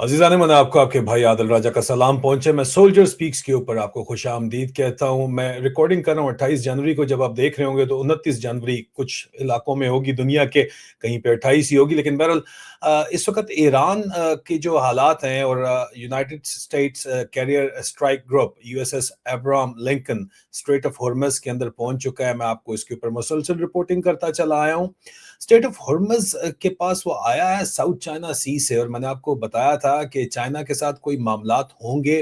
अजीज़ान मन आपको आपके भाई आदिल राजा का सलाम पहुंचे। मैं सोल्जर स्पीक्स के ऊपर आपको खुश आमदीद कहता हूं। मैं रिकॉर्डिंग कर रहा हूं 28 जनवरी को। जब आप देख रहे होंगे तो 29 जनवरी कुछ इलाकों में होगी दुनिया के, कहीं पे 28 ही होगी। लेकिन बहरहाल इस वक्त ईरान के जो हालात हैं और United States carrier strike group USS Abraham Lincoln Strait of Hormuz के अंदर पहुंच चुका है। मैं आपको इसके ऊपर मुसलसल रिपोर्टिंग करता चला आया हूं। स्टेट ऑफ हॉर्मज के पास वो आया है साउथ चाइना सी से, और मैंने आपको बताया था कि चाइना के साथ कोई मामलात होंगे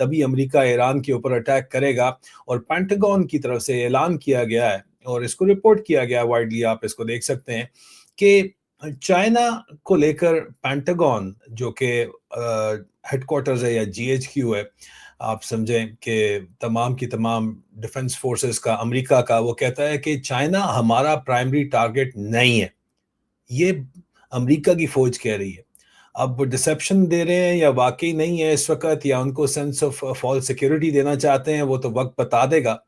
तभी अमेरिका ईरान के ऊपर अटैक करेगा। और पेंटागन की तरफ से ऐलान किया गया है और इसको रिपोर्ट किया गया वाइडली, आप इसको देख सकते हैं कि चाइना को लेकर पेंटागन जो कि हेडक्वार्टर्स है या जीएचक्यू है, आप समझें कि तमाम की तमाम डिफेंस फोर्सेस का, अमेरिका का, वो कहता है कि चाइना हमारा प्राइमरी टारगेट नहीं है। ये अमेरिका की फौज कह रही है। अब वो डिसेप्शन दे रहे हैं या वाकई नहीं है इस वक्त, या उनको सेंस ऑफ फॉल्स सिक्योरिटी देना चाहते हैं, वो तो वक्त बता देगा।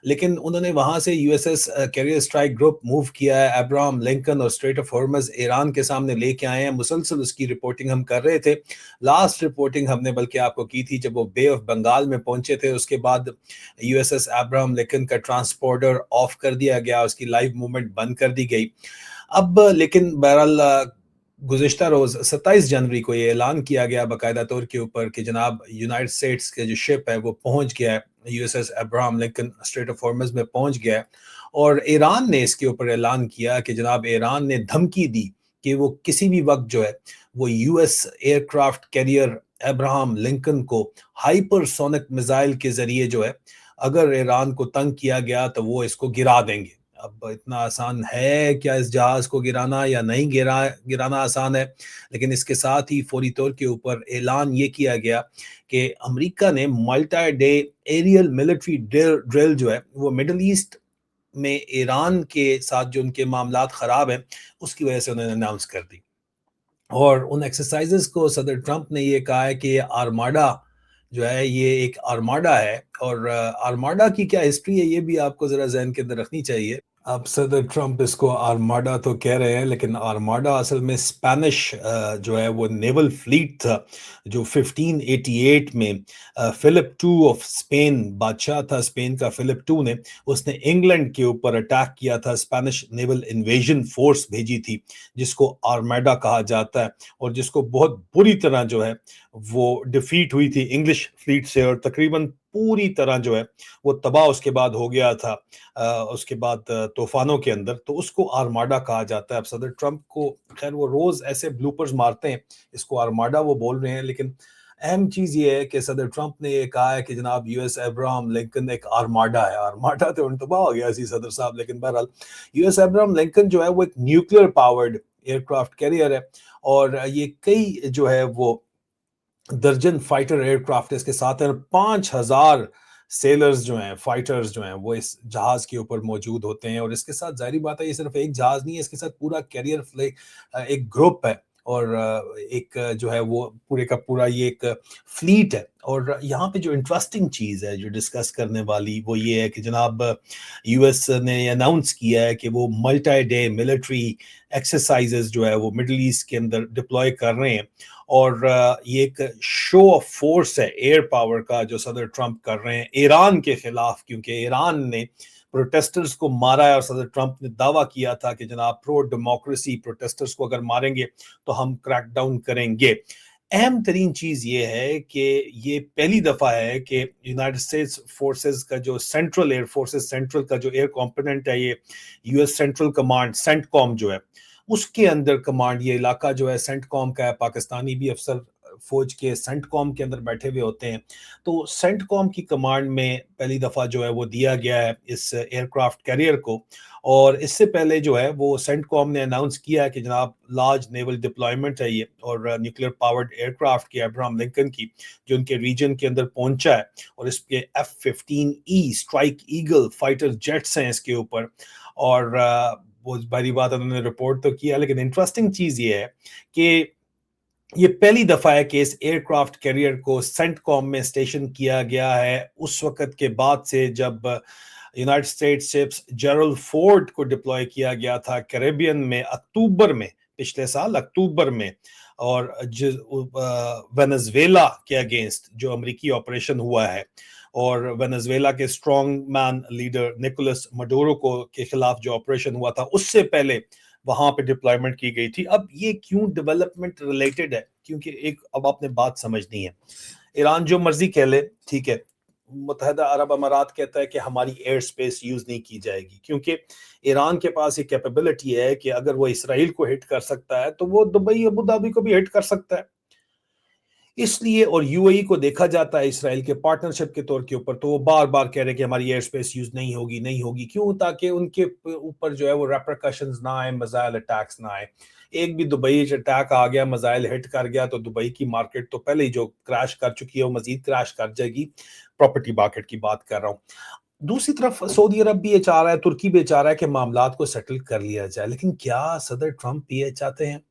लेकिन उन्होंने वहां से USS career strike group move किया है। अब्राहम लिंकन और स्ट्रेट ऑफ हॉर्मज ईरान के सामने लेके आए हैं। मुसलसल उसकी रिपोर्टिंग हम कर रहे थे। लास्ट रिपोर्टिंग हमने बल्कि आपको की थी जब वो बे ऑफ बंगाल में पहुंचे थे। उसके बाद यूएसएस अब्राहम लिंकन का ट्रांसपोर्टर ऑफ कर दिया गया, उसकी लाइव मूवमेंट बंद कर दी गई। अब लेकिन बहरहाल गुज़िश्ता रोज 27 जनवरी को ये ऐलान किया गया बाकायदा तौर के ऊपर कि जनाब यूनाइटेड स्टेट्स के जो शिप है वो पहुंच गया है, USS Abraham Lincoln Strait of Hormuz में पहुंच गया है। और ईरान ने इसके ऊपर ऐलान किया कि जनाब ईरान ने धमकी दी कि वो किसी भी वक्त जो है वो US aircraft carrier Abraham Lincoln को हाइपरसोनिक मिसाइल के जरिए जो है, अगर ईरान को तंग किया गया तो वो इसको गिरा देंगे। अब इतना आसान है क्या इस जहाज को गिराना, या नहीं गिराना आसान है। लेकिन इसके साथ ही फौरी तौर के ऊपर ऐलान ये किया गया कि अमेरिका ने multi day aerial military drill जो है वो मिडल ईस्ट में ईरान के साथ जो उनके मामलात खराब हैं उसकी वजह से उन्होंने अनाउंस कर दी। और उन एक्सरसाइजेस को सदर ट्रंप ने ये कहा है कि ये आर्माडा जो है ये एक आर्माडा है। और आर्माडा की क्या हिस्ट्री है ये भी आपको जरा जहन के अंदर रखनी चाहिए। अब सदर ट्रंप इसको आर्माडा तो कह रहे हैं, लेकिन आर्माडा असल में स्पेनिश जो है वो नेवल फ्लीट था जो 1588 में फिलिप टू ऑफ स्पेन, बादशाह था स्पेन का फिलिप टू ने, उसने इंग्लैंड के ऊपर अटैक किया था। स्पेनिश नेवल इन्वेजन फोर्स भेजी थी जिसको आर्माडा कहा जाता है, और जिसको बहुत बुरी तरह जो है वो डिफीट हुई थी इंग्लिश फ्लीट से, और तकरीबन पूरी तरह जो है वो तबाह उसके बाद हो गया था। उसके बाद तूफानों के अंदर, तो उसको आर्माडा कहा जाता है। अब सदर ट्रंप को खैर वो रोज ऐसे ब्लूपर्स मारते हैं, इसको आर्माडा वो बोल रहे हैं, लेकिन अहम चीज ये है कि सदर ट्रंप ने ये कहा है कि जनाब यूएस अब्राहम लिंकन एक आर्माडा है। आर्माडा तो तबाह हो गया सी सदर साहब, लेकिन बहरहाल यूएस अब्राहम लिंकन जो है वो एक न्यूक्लियर पावर्ड एयरक्राफ्ट कैरियर है, और ये कई जो है वो दर्जन फाइटर एयरक्राफ्ट इसके साथ है। 5,000 सेलर्स जो हैं, फाइटर्स जो हैं, वो इस जहाज के ऊपर मौजूद होते हैं। और इसके साथ जाहिर बात है ये सिर्फ एक जहाज नहीं है, इसके साथ पूरा कैरियर एक ग्रुप है, और एक जो है वो पूरे का पूरा ये एक फ्लीट है। और यहाँ पे जो इंटरेस्टिंग चीज़ है जो डिस्कस करने वाली वो ये है कि जनाब यूएस ने अनाउंस किया है कि वो मल्टी डे मिलिट्री एक्सरसाइजेस जो है वो मिडल ईस्ट के अंदर डिप्लॉय कर रहे हैं। और ये एक शो ऑफ फोर्स है एयर पावर का जो सदर ट्रंप कर रहे हैं ईरान के खिलाफ, क्योंकि ईरान ने प्रोटेस्टर्स को मारा है और सदर ट्रंप ने दावा किया था कि जनाब प्रो डेमोक्रेसी प्रोटेस्टर्स को अगर मारेंगे तो हम क्रैकडाउन करेंगे। अहम तरीन चीज ये है कि ये पहली दफा है कि यूनाइटेड स्टेट्स फोर्सेस का जो सेंट्रल एयर फोर्सेस, सेंट्रल का जो एयर कॉम्पोनेंट है, ये यूएस सेंट्रल कमांड सेंटकॉम जो है उसके अंदर कमांड, ये इलाका जो है सेंटकॉम का है। पाकिस्तानी भी अफसर फौज के सेंटकॉम के अंदर बैठे हुए होते हैं। तो सेंटकॉम की कमांड में पहली दफा जो है वो दिया गया है इस एयरक्राफ्ट कैरियर को। और इससे पहले जो है वो सेंटकॉम ने अनाउंस किया है कि जनाब लार्ज नेवल डिप्लॉयमेंट है ये, और न्यूक्लियर पावर्ड एयरक्राफ्ट की अब्राहम लिंकन की जो उनके रीजन के अंदर पहुंचा है, और इसके F-15E strike eagle fighter jets हैं इसके ऊपर। और वो बड़ी बात उन्होंने रिपोर्ट तो किया, लेकिन इंटरेस्टिंग चीज ये है कि ये पहली दफा है कि इस एयरक्राफ्ट कैरियर को सेंटकॉम में स्टेशन किया गया है उस वक्त के बाद से जब United states ships Gerald Ford को डिप्लॉय किया गया था कैरेबियन में अक्टूबर में पिछले साल अक्टूबर में, और वेनेजुएला के अगेंस्ट जो अमेरिकी ऑपरेशन हुआ है, और वेनेजुएला के स्ट्रॉन्ग मैन लीडर निकोलस मडोरो को के खिलाफ जो ऑपरेशन हुआ था, उससे पहले वहां पे डिप्लॉयमेंट की गई थी। अब ये क्यों डेवलपमेंट रिलेटेड है? क्योंकि एक अब आपने बात समझनी है, ईरान जो मर्जी कह ले, ठीक है, मुत्तहदा अरब अमारात कहता है कि हमारी एयर स्पेस यूज नहीं की जाएगी, क्योंकि ईरान के पास ये कैपेबिलिटी है कि अगर वो इसराइल को हिट कर सकता है तो वो दुबई अबू धाबी को भी हिट कर सकता है। इसलिए, और यूएई को देखा जाता है इसराइल के पार्टनरशिप के तौर के ऊपर, तो वो बार बार कह रहे हैं कि हमारी एयर स्पेस यूज नहीं होगी, नहीं होगी। क्यों? ताकि उनके ऊपर जो है वो रेपरकशंस ना आए, मिसाइल अटैक्स ना आए। एक भी दुबई अटैक आ गया, मिसाइल हिट कर गया, तो दुबई की मार्केट तो पहले ही जो क्रैश कर चुकी है वो मजीद क्रैश कर जाएगी। प्रॉपर्टी मार्केट की बात कर रहा हूँ। दूसरी तरफ सऊदी अरब भी ये चाह रहा है, तुर्की भी चाह रहा है कि मामलात को सेटल कर लिया जाए। लेकिन क्या सदर ट्रंप भी ये चाहते हैं?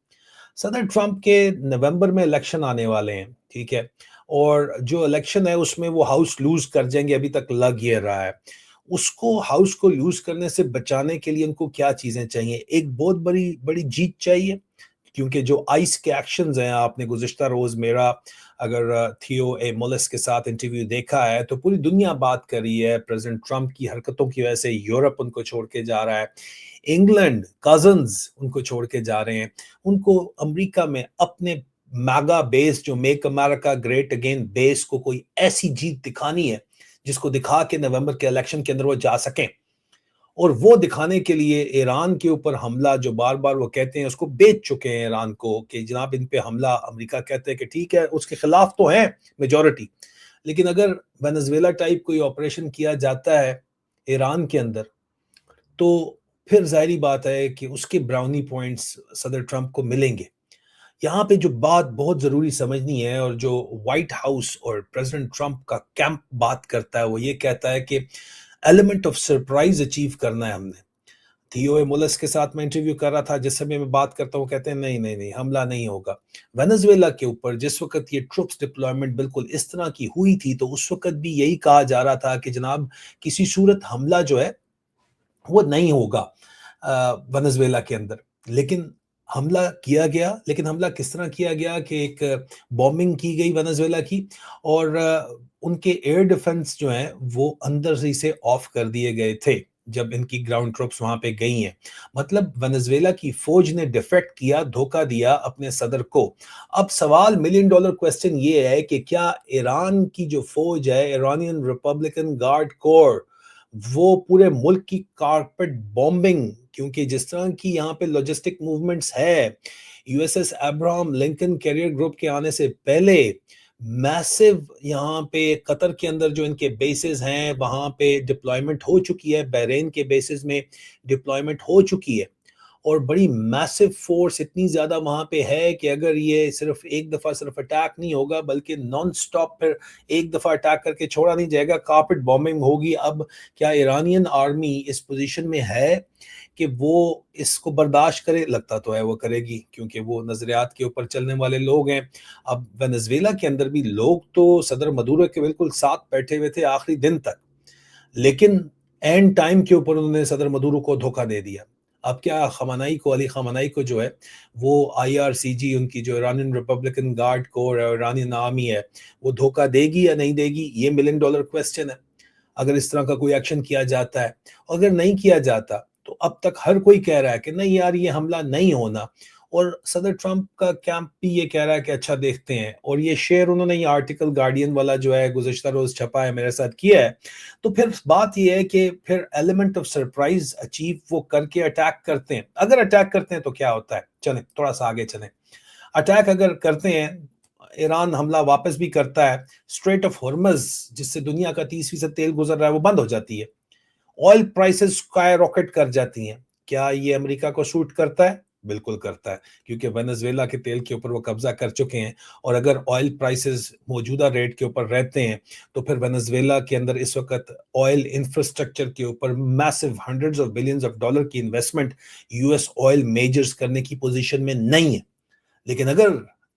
सदर ट्रंप के नवंबर में इलेक्शन आने वाले हैं, ठीक है, और जो इलेक्शन है उसमें वो हाउस लूज कर जाएंगे, अभी तक लग ये रहा है। उसको हाउस को लूज करने से बचाने के लिए उनको क्या चीजें चाहिए? एक बहुत बड़ी बड़ी जीत चाहिए, क्योंकि जो आइस के एक्शंस हैं, आपने गुज़िश्ता रोज मेरा अगर थियो ए मोलिस के साथ इंटरव्यू देखा है, तो पूरी दुनिया बात कर रही है प्रेसिडेंट ट्रंप की हरकतों की वजह से। यूरोप उनको छोड़ के जा रहा है, इंग्लैंड कजन्स उनको छोड़ के जा रहे हैं। उनको अमेरिका में अपने मैगा बेस, जो make America great again base को कोई ऐसी जीत दिखानी है जिसको दिखा के नवंबर के इलेक्शन के अंदर वो जा सकें। और वो दिखाने के लिए ईरान के ऊपर हमला, जो बार बार वो कहते हैं, उसको बेच चुके हैं ईरान को कि जनाब इन पे हमला। अमेरिका कहते हैं कि ठीक है, उसके खिलाफ तो है मेजॉरिटी, लेकिन अगर वेनेजुएला टाइप कोई ऑपरेशन किया जाता है ईरान के अंदर, तो फिर जाहिर बात है कि उसके ब्राउनी पॉइंट्स सदर ट्रंप को मिलेंगे। यहाँ पे जो बात बहुत जरूरी समझनी है, और जो व्हाइट हाउस और प्रेसिडेंट ट्रंप का कैंप बात करता है, वो ये कहता है कि एलिमेंट ऑफ सरप्राइज अचीव करना है हमने। थियो मोलस के साथ मैं इंटरव्यू कर रहा था, जिस समय मैं बात करता हूँ कहते हैं नहीं नहीं नहीं, हमला नहीं होगा। वेनेजुएला के ऊपर जिस वक्त ये ट्रुप्स डिप्लॉयमेंट बिल्कुल इस तरह की हुई थी, तो उस वक्त भी यही कहा जा रहा था कि जनाब किसी सूरत हमला जो है वो नहीं होगा वेनेजुएला के अंदर। लेकिन हमला किया गया। लेकिन हमला किस तरह किया गया कि एक बॉम्बिंग की गई वेनेजुएला की, और उनके एयर डिफेंस जो है वो अंदर से ऑफ कर दिए गए थे जब इनकी ग्राउंड ट्रुप्स वहां पे गई हैं। मतलब वेनेजुएला की फौज ने डिफेक्ट किया, धोखा दिया अपने सदर को। अब सवाल, मिलियन डॉलर क्वेश्चन ये है कि क्या ईरान की जो फौज है, ईरानियन रिपब्लिकन गार्ड कोर, वो पूरे मुल्क की कारपेट बॉम्बिंग, क्योंकि जिस तरह की यहाँ पे लॉजिस्टिक मूवमेंट्स है, USS Abraham Lincoln carrier group के आने से पहले मैसिव यहाँ पे कतर के अंदर जो इनके बेसिस हैं वहां पे डिप्लॉयमेंट हो चुकी है, बहरीन के बेसिस में डिप्लॉयमेंट हो चुकी है, और बड़ी मैसिव फोर्स इतनी ज्यादा वहां पे है कि अगर ये सिर्फ एक दफा सिर्फ अटैक नहीं होगा, बल्कि नॉन स्टॉप फिर एक दफा अटैक करके छोड़ा नहीं जाएगा, कारपेट बॉम्बिंग होगी। अब क्या ईरानियन आर्मी इस पोजीशन में है कि वो इसको बर्दाश्त करे? लगता तो है वो करेगी, क्योंकि वो नजरियात के ऊपर चलने वाले लोग हैं। अब वेनेजुएला के अंदर भी लोग तो सदर मदुरो के बिल्कुल साथ बैठे हुए थे आखिरी दिन तक, लेकिन एंड टाइम के ऊपर उन्होंने सदर मदुरो को धोखा दे दिया। अब क्या अली खamenei को जो है वो IRCG, उनकी जो ईरानियन रिपब्लिकन गार्ड कोर है, ईरानियन आर्मी है, वो धोखा देगी या नहीं देगी? ये मिलियन डॉलर क्वेश्चन है। अगर इस तरह का कोई एक्शन किया जाता है, अगर नहीं किया जाता, तो अब तक हर कोई कह रहा है कि नहीं यार ये हमला नहीं होना, और सदर ट्रंप का कैंप भी ये कह रहा है कि अच्छा देखते हैं। और ये शेयर उन्होंने, ये आर्टिकल गार्डियन वाला जो है गुज़िश्ता रोज छपा है, मेरे साथ किया है। तो फिर बात ये है कि फिर एलिमेंट ऑफ सरप्राइज अचीव वो करके अटैक करते हैं। अगर अटैक करते हैं तो क्या होता है? चलें थोड़ा सा आगे चलें। अटैक अगर करते हैं, ईरान हमला वापस भी करता है, स्ट्रेट ऑफ हॉर्मज जिससे दुनिया का 30% तेल गुजर रहा है वो बंद हो जाती है, ऑयल प्राइसेस स्काई रॉकेट कर जाती हैं। क्या ये अमेरिका को सूट करता है? बिल्कुल करता है, क्योंकि वेनेजुएला के तेल के ऊपर वो कब्जा कर चुके हैं। और अगर ऑयल प्राइसेस मौजूदा रेट के ऊपर रहते हैं, तो फिर वेनेजुएला के अंदर इस वक्त ऑयल इंफ्रास्ट्रक्चर के ऊपर massive hundreds of billions of dollar की इन्वेस्टमेंट यूएस ऑयल मेजर्स करने की पोजीशन में नहीं है। लेकिन अगर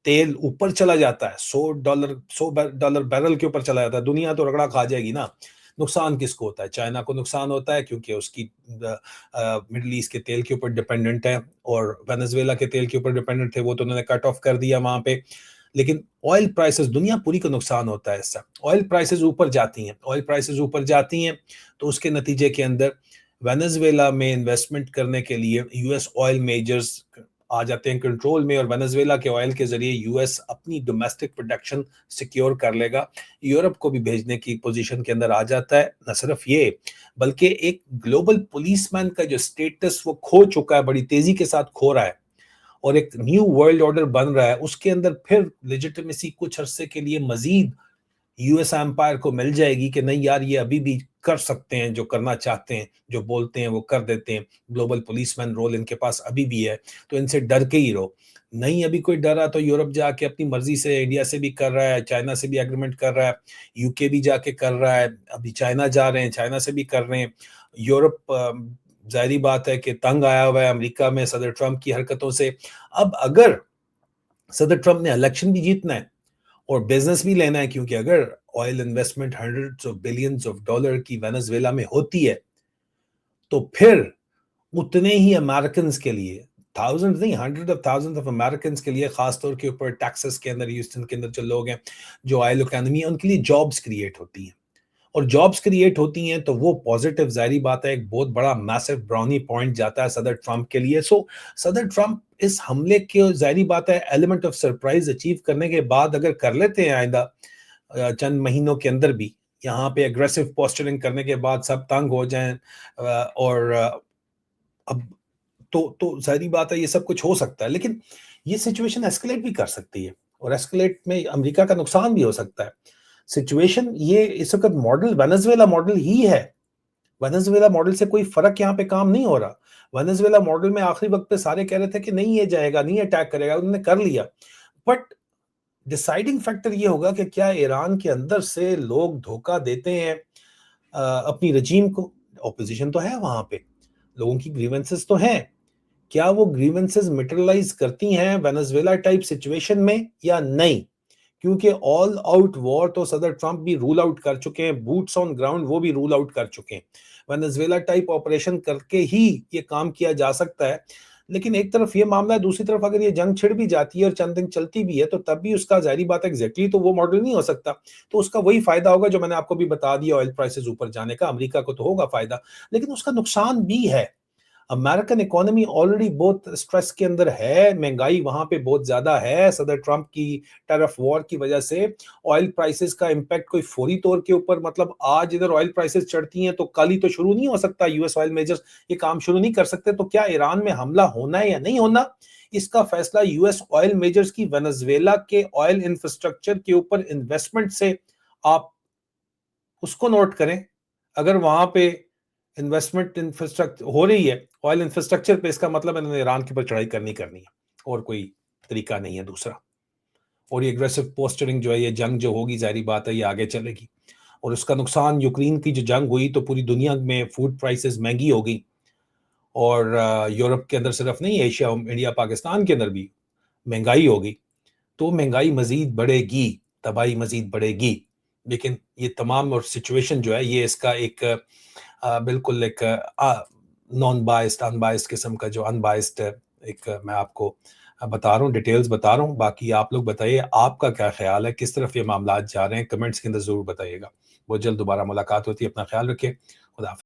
तेल ऊपर चला जाता है, $100 बैरल के ऊपर चला जाता है, दुनिया तो रगड़ा खा जाएगी ना। نقصان کس کو ہوتا ہے؟ چائنا کو نقصان ہوتا ہے کیونکہ اس کی مڈل ایسٹ کے تیل کے اوپر ڈپینڈنٹ ہے، اور وینزویلا کے تیل کے اوپر ڈپینڈنٹ تھے، وہ تو انہوں نے کٹ آف کر دیا وہاں پہ. لیکن آئل پرائسز، دنیا پوری کو نقصان ہوتا ہے اس سے. آئل پرائسز اوپر جاتی ہیں تو اس کے نتیجے کے اندر وینزویلا میں انویسٹمنٹ کرنے کے لیے یو ایس آئل میجرز آ جاتے ہیں کنٹرول میں، اور وینزویلا کے آئل کے ذریعے یو ایس اپنی ڈومیسٹک پروڈکشن سیکیور کر لے گا، یورپ کو بھی بھیجنے کی پوزیشن کے اندر آ جاتا ہے. نہ صرف یہ بلکہ ایک گلوبل پولیس مین کا جو سٹیٹس وہ کھو چکا ہے، بڑی تیزی کے ساتھ کھو رہا ہے، اور ایک نیو ورلڈ آرڈر بن رہا ہے. اس کے اندر پھر لیجیٹمیسی کچھ عرصے کے لیے مزید یو ایس امپائر کو مل جائے گی کہ نہیں یار، یہ ابھی بھی کر سکتے ہیں جو کرنا چاہتے ہیں، جو بولتے ہیں وہ کر دیتے ہیں. گلوبل پولیس مین رول ان کے پاس ابھی بھی ہے، تو ان سے ڈر کے ہی رہو. نہیں ابھی کوئی ڈرا تو یورپ جا کے اپنی مرضی سے انڈیا سے بھی کر رہا ہے، چائنا سے بھی ایگریمنٹ کر رہا ہے، یو کے بھی جا کے کر رہا ہے، ابھی چائنا جا رہے ہیں، چائنا سے بھی کر رہے ہیں. یورپ ظاہری بات ہے کہ تنگ آیا ہوا ہے امریکہ میں صدر ٹرمپ کی حرکتوں سے. اب اگر صدر ٹرمپ نے الیکشن بھی جیتنا ہے اور بزنس بھی لینا ہے، کیونکہ اگر oil investment hundreds of billions of dollar کی وینزویلا میں ہوتی ہے تو پھر اتنے ہی امریکنز کے لیے، تھاؤزنڈ نہیں hundred of thousand of Americans کے لیے، خاص طور کے اوپر ٹیکسس کے اندر، ہیوسٹن کے اندر جو لوگ ہیں جو آئل اکانومی ہے، ان کے لیے جابز کریٹ ہوتی ہیں. اور جابز کریٹ ہوتی ہیں تو وہ پازیٹیو ظاہری بات ہے ایک بہت بڑا میسو براؤنی پوائنٹ جاتا ہے صدر ٹرمپ کے لیے. سو صدر ٹرمپ اس حملے کے ظاہری بات ہے ایلیمنٹ آف سرپرائز اچیو کرنے کے بعد اگر کر لیتے ہیں آئندہ چند مہینوں کے اندر بھی، یہاں پہ اگریسو پوسچرنگ کرنے کے بعد سب تنگ ہو جائیں، اور اب تو ظاہری بات ہے یہ سب کچھ ہو سکتا ہے. لیکن یہ سچویشن ایسکلیٹ بھی کر سکتی ہے، اور ایسکلیٹ میں امریکہ کا نقصان بھی ہو سکتا ہے. سچویشن یہ اس وقت ماڈل وینزویلا ماڈل ہی ہے. وینزویلا ماڈل سے کوئی فرق یہاں پہ کام نہیں ہو رہا. وینزویلا ماڈل میں آخری وقت پہ سارے کہہ رہے تھے کہ نہیں یہ جائے گا، نہیں اٹیک کرے گا، انہوں نے کر لیا. بٹ ڈیسائیڈنگ فیکٹر یہ ہوگا کہ کیا ایران کے اندر سے لوگ دھوکہ دیتے ہیں اپنی رجیم کو. اپوزیشن تو ہے وہاں پہ، لوگوں کی گریونسز تو ہیں، کیا وہ گریونسز میٹرلائز کرتی ہیں وینزویلا ٹائپ سچویشن میں یا نہیں؟ کیونکہ آل آؤٹ وار تو صدر ٹرمپ بھی رول آؤٹ کر چکے ہیں، بوٹس آن گراؤنڈ وہ بھی رول آؤٹ کر چکے ہیں. وینزویلا ٹائپ آپریشن کر کے ہی یہ کام کیا جا سکتا ہے. لیکن ایک طرف یہ معاملہ ہے، دوسری طرف اگر یہ جنگ چھڑ بھی جاتی ہے اور چند دن چلتی بھی ہے تو تب بھی اس کا ظاہری بات ہے ایگزیکٹلی تو وہ ماڈل نہیں ہو سکتا. تو اس کا وہی فائدہ ہوگا جو میں نے آپ کو بھی بتا دیا، آئل پرائسز اوپر جانے کا. امریکہ کو تو ہوگا فائدہ، لیکن اس کا نقصان بھی ہے. امریکن اکانومی آلریڈی بہت سٹریس کے اندر ہے، مہنگائی وہاں پہ بہت زیادہ ہے صدر ٹرمپ کی ٹیرف وار کی وجہ سے. آئل پرائسز کا امپیکٹ کوئی فوری طور کے اوپر، مطلب آج ادھر آئل پرائسز چڑھتی ہیں تو کل ہی تو شروع نہیں ہو سکتا، یو ایس آئل میجرز یہ کام شروع نہیں کر سکتے. تو کیا ایران میں حملہ ہونا ہے یا نہیں ہونا، اس کا فیصلہ یو ایس آئل میجرز کی وینزویلا کے آئل انفراسٹرکچر کے اوپر انویسٹمنٹ سے، آپ اس کو نوٹ کریں. اگر وہاں پہ انویسٹمنٹ انفراسٹرکچر ہو رہی ہے آئل انفراسٹرکچر پہ، اس کا مطلب انہوں نے ایران کے اوپر چڑھائی کرنی ہے، اور کوئی طریقہ نہیں ہے دوسرا. اور یہ اگریسو پوسچرنگ جو ہے، یہ جنگ جو ہوگی ظاہری بات ہے یہ آگے چلے گی، اور اس کا نقصان یوکرین کی جو جنگ ہوئی تو پوری دنیا میں فوڈ پرائسز مہنگی ہو گئی، اور یورپ کے اندر صرف نہیں، ایشیا، انڈیا، پاکستان کے اندر بھی مہنگائی ہوگی. تو مہنگائی مزید بڑھے گی، تباہی مزید بڑھے گی. لیکن یہ تمام اور سچویشن جو ہے یہ اس کا ایک بالکل ایک نان بائسڈ ان بائسڈ قسم کا جو ان بائسڈ ایک میں آپ کو بتا رہا ہوں، ڈیٹیلز بتا رہا ہوں. باقی آپ لوگ بتائیے آپ کا کیا خیال ہے، کس طرف یہ معاملات جا رہے ہیں، کمنٹس کے اندر ضرور بتائیے گا. بہت جلد دوبارہ ملاقات ہوتی ہے، اپنا خیال رکھیں. خدا حافظ.